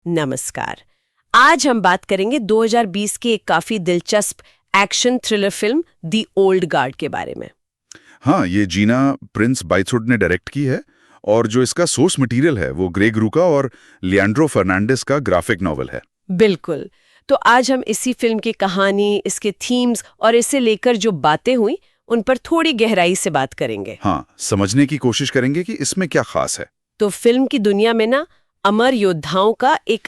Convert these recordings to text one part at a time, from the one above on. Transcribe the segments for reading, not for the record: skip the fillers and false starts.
नमस्कार। आज हम बात करेंगे 2020 की एक काफी दिलचस्प action thriller film the old guard के बारे में। हाँ, ये जीना प्रिंस बाइथुड ने डायरेक्ट की है और जो इसका सोर्स मटेरियल है वो ग्रेग रूका और लियांड्रो फर्नांडिस का ग्राफिक नॉवल है। बिल्कुल। तो आज हम इसी फिल्म की कहानी, इसके थीम्स और इसे लेकर जो बातें हुई उन पर थोड़ी गहराई से बात करेंगे। हाँ, समझने की कोशिश करेंगे कि इसमें क्या खास है। तो फिल्म की दुनिया में ना अमर योद्धाओं का एक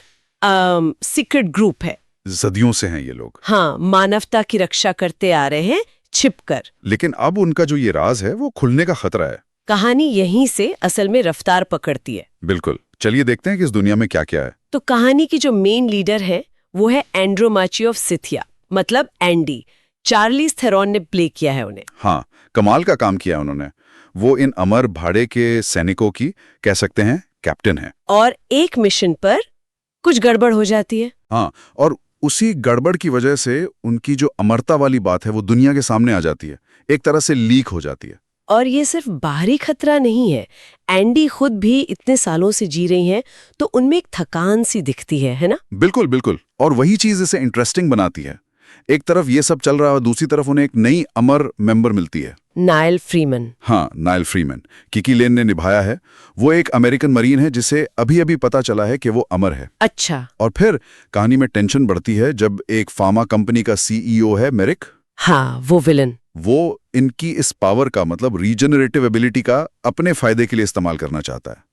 सीक्रेट ग्रुप है। सदियों से हैं ये लोग। हाँ, मानवता की रक्षा करते आ रहे हैं छिपकर। लेकिन अब उनका जो ये राज है वो खुलने का खतरा है। कहानी यहीं से असल में रफ्तार पकड़ती है। बिल्कुल, चलिए देखते हैं कि इस दुनिया में क्या क्या है। तो कहानी की जो मेन लीडर है वो है एंड्रोमाची ऑफ सिथिया, मतलब एंडी। चार्लीज थेरॉन ने प्ले किया है उन्हें। हाँ, कमाल का काम किया उन्होंने। वो इन अमर भाड़े के सैनिकों की कह सकते हैं कैप्टन है। और एक मिशन पर कुछ गड़बड़ हो जाती है। हाँ, और उसी गड़बड़ की वजह से उनकी जो अमरता वाली बात है वो दुनिया के सामने आ जाती है, एक तरह से लीक हो जाती है। और ये सिर्फ बाहरी खतरा नहीं है, एंडी खुद भी इतने सालों से जी रही हैं, तो उनमें एक थकान सी दिखती है ना? बिल्कुल बिल्कुल, और वही चीज इसे इंटरेस्टिंग बनाती है। एक तरफ ये सब चल रहा है और दूसरी तरफ उन्हें एक नई अमर मेंबर मिलती है। Nile Freeman. हाँ, नाइल फ्रीमैन किकी लेन ने निभाया है। वो एक अमेरिकन मरीन है जिसे अभी अभी पता चला है कि वो अमर है। अच्छा। और फिर कहानी में टेंशन बढ़ती है जब एक फार्मा कंपनी का सीईओ है मेरिक। हाँ, वो विलन। वो इनकी इस पावर का, मतलब रीजनरेटिव एबिलिटी का, अपने फायदे के लिए इस्तेमाल करना चाहता है,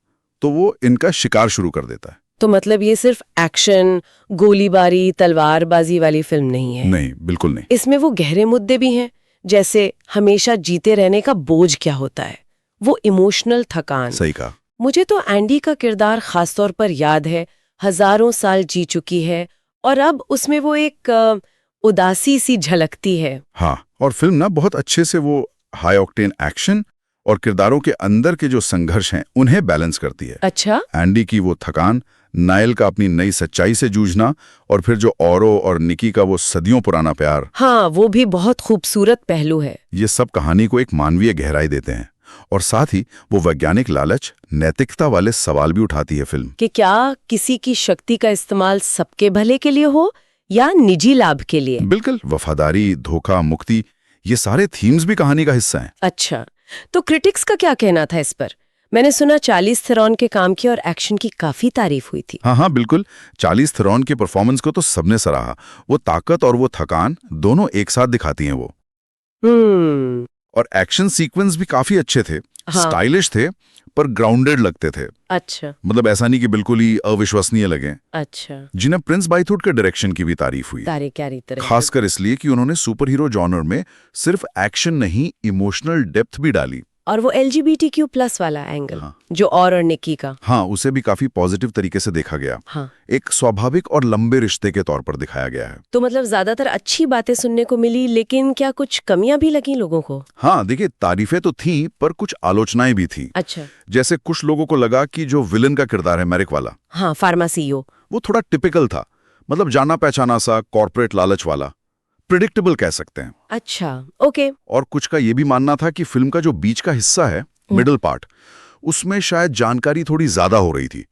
तो वो इनका शिकार शुरू कर देता है। तो मतलब ये सिर्फ एक्शन, गोलीबारी, तलवारबाजी वाली फिल्म नहीं है। नहीं, बिल्कुल नहीं। इसमें वो गहरे मुद्दे भी हैं, जैसे हमेशा जीते रहने का बोझ क्या होता है, वो इमोशनल थकान। सही कहा। मुझे तो एंडी का किरदार खासतौर पर याद है। हजारों साल जी चुकी है और अब उसमें वो एक उदासी सी झलकती है। हाँ, और फिल्म ना बहुत अच्छे से वो हाई ऑक्टेन एक्शन और किरदारों के अंदर के जो संघर्ष हैं उन्हें बैलेंस करती है। अच्छा। एंडी की वो थकान, नाइल का अपनी नई सच्चाई से जूझना, और फिर जो औरो और निकी का वो सदियों पुराना प्यार। हाँ, वो भी बहुत खूबसूरत पहलू है। ये सब कहानी को एक मानवीय गहराई देते हैं और साथ ही वो वैज्ञानिक लालच, नैतिकता वाले सवाल भी उठाती है फिल्म। कि क्या किसी की शक्ति का इस्तेमाल सबके भले के लिए हो या निजी लाभ के लिए? बिल्कुल, वफादारी, धोखा, मुक्ति, ये सारे थीम्स भी कहानी का हिस्सा हैं। अच्छा, तो क्रिटिक्स का क्या कहना था इस पर? मैंने सुना चार्लीज थेरॉन के काम की और एक्शन की काफी तारीफ हुई थी। हाँ, बिल्कुल। चार्लीज थेरॉन के परफॉर्मेंस को तो सबने सराहा। वो ताकत और वो थकान दोनों एक साथ दिखाती हैं वो। और एक्शन सीक्वेंस भी काफी अच्छे थे। हाँ। स्टाइलिश थे पर ग्राउंडेड लगते थे। अच्छा। मतलब ऐसा नहीं कि बिल्कुल ही अविश्वसनीय लगे। अच्छा। जिन्हें प्रिंस बाइथुड के डायरेक्शन की भी तारीफ हुई, खासकर इसलिए कि उन्होंने सुपर हीरो जॉनर में सिर्फ एक्शन नहीं, इमोशनल डेप्थ भी डाली। और वो LGBTQ+ वाला एंगल, हाँ। जो और निकी का। हाँ, उसे भी काफी पॉजिटिव तरीके से देखा गया। हाँ। एक स्वाभाविक और लंबे रिश्ते के तौर पर दिखाया गया है। तो मतलब ज्यादातर अच्छी बातें सुनने को मिली, लेकिन क्या कुछ कमियां भी लगी लोगों को? हाँ, देखिए, तारीफें तो थीं पर कुछ आलोचनाएं भी थी। अच्छा। जैसे कुछ लोगों को लगा कि जो विलन का किरदार है मेरिक वाला, हाँ, फार्मा CEO, वो थोड़ा टिपिकल था। मतलब जाना पहचाना सा, कॉर्पोरेट लालच वाला, प्रिडिक्टेबल कह सकते हैं। अच्छा, ओके। और कुछ का ये भी मानना था कि फिल्म का जो बीच का हिस्सा है, मिडल पार्ट, उसमें शायद जानकारी थोड़ी ज्यादा हो रही थी,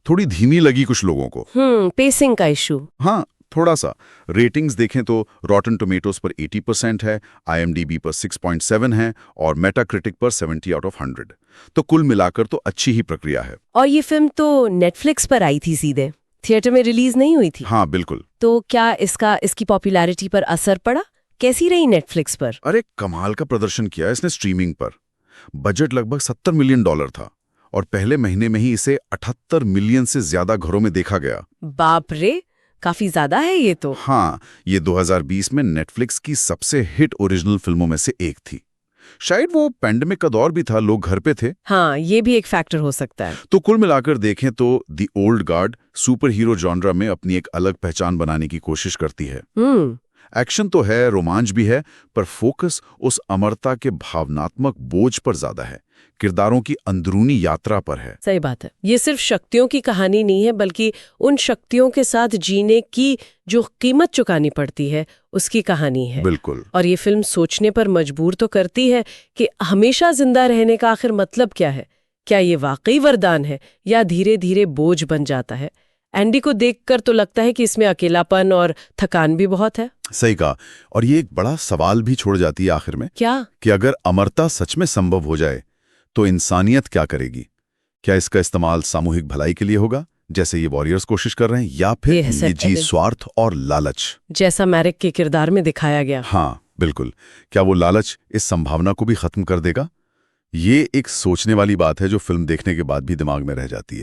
थोड़ी धीमी लगी कुछ लोगों को। पेसिंग का इशू। हाँ, थोड़ा सा। रेटिंग्स देखें तो रॉटन टोमेटोज पर 80% है, IMDb पर 6.7 है और मेटाक्रिटिक पर 70 आउट ऑफ 100। तो कुल मिलाकर तो अच्छी ही प्रक्रिया है। और ये फिल्म तो नेटफ्लिक्स पर आई थी, सीधे थिएटर में रिलीज नहीं हुई थी। हाँ, बिल्कुल। तो क्या इसकी पॉपुलैरिटी पर असर पड़ा? कैसी रही नेटफ्लिक्स पर? अरे, कमाल का प्रदर्शन किया इसने स्ट्रीमिंग पर। बजट लगभग $70 मिलियन था और पहले महीने में ही इसे 78 मिलियन से ज्यादा घरों में देखा गया। बाप रे, काफी ज्यादा है ये तो। हाँ, ये 2020 में नेटफ्लिक्स की सबसे हिट ओरिजिनल फिल्मों में से एक थी। शायद वो पैंडेमिक का दौर भी था, लोग घर पे थे। हाँ, ये भी एक फैक्टर हो सकता है। तो कुल मिलाकर देखें तो the old guard super hero genre में अपनी एक अलग पहचान बनाने की कोशिश करती है। एक्शन तो है, रोमांच भी है, पर फोकस उस अमरता के भावनात्मक बोझ पर ज्यादा है, किरदारों की अंदरूनी यात्रा पर है। सही बात है। ये सिर्फ शक्तियों की कहानी नहीं है, बल्कि उन शक्तियों के साथ जीने की जो कीमत चुकानी पड़ती है उसकी कहानी है। बिल्कुल। और ये फिल्म सोचने पर मजबूर तो करती है कि हमेशा जिंदा रहने का आखिर मतलब क्या है? क्या ये वाकई वरदान है या धीरे धीरे बोझ बन जाता है? एंडी को देखकर तो लगता है कि इसमें अकेलापन और थकान भी बहुत है। सही कहा। और ये एक बड़ा सवाल भी छोड़ जाती है आखिर में, क्या? कि अगर अमरता सच में संभव हो जाए तो इंसानियत क्या करेगी? क्या इसका इस्तेमाल सामूहिक भलाई के लिए होगा, जैसे ये वॉरियर्स कोशिश कर रहे हैं, या फिर निजी स्वार्थ और लालच, जैसा मैरिक के किरदार में दिखाया गया? हाँ बिल्कुल। क्या वो लालच इस संभावना को भी खत्म कर देगा? ये एक सोचने वाली बात है जो फिल्म देखने के बाद भी दिमाग में रह जाती है।